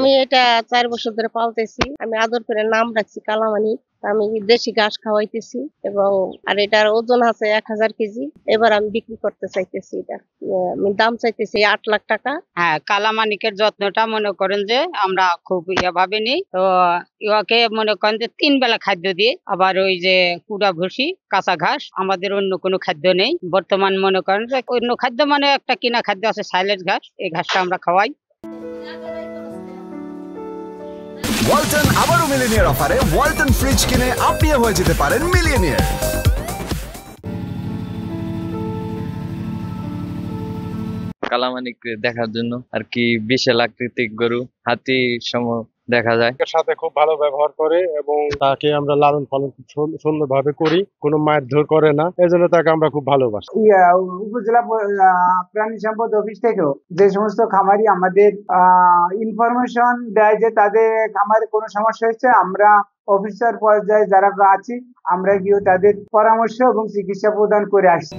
আমি এটা 4 বছর ধরে পালতেছি। আমি আদর করে নাম রাখছি কালামানি। আমি দেশি ঘাস খাওয়াইতেছি এবং এটার ওজন আছে 1000 কেজি। এবার আমি বিক্রি করতে চাইতেছি এটা। আমি দাম চাইতেছি 8 লাখ টাকা। হ্যাঁ, কালামানিকের যত্নটা মনে করেন যে আমরা খুব ভাবে নিই। তো ইয়াকে মনে করেন যে 3 বেলা খাদ্য দিই। আবার ওই যে কুড়া ভুসি, কাঁচা ঘাস, আমাদের অন্য কোনো খাদ্য নেই। বর্তমান মনে করেন যে অন্য খাদ্য মানে একটা কিনা খাদ্য আছে সাইলেজ ঘাস, এই ঘাসটা আমরা খাওয়াই। ওয়ালটন আবারও মিলিনিয়ার অফারে ওয়ালটন ফ্রিজ কিনে আপনিও হয়ে যেতে পারেন মিলিয়নিয়ার। কালামানিক দেখার জন্য আর কি বিশাল আকৃতিক গরু, হাতি সম দেখা যায়। সাথে খুব ভালো ব্যবহার করে এবং তাকে আমরা লালন পালন খুব সুন্দরভাবে করি, কোনো মারধর করে না, এজন্য তাকে আমরা খুব ভালোবাসি। উপজেলা প্রাণী সম্পদ অফিস থেকেও যে সমস্ত খামারি আমাদের ইনফরমেশন দেয় যে তাদের খামারে কোনো সমস্যা হচ্ছে, আমরা অফিসার পর্যায়ে যারা আছি আমরা গিয়ে তাদের পরামর্শ এবং চিকিৎসা প্রদান করে আসছি।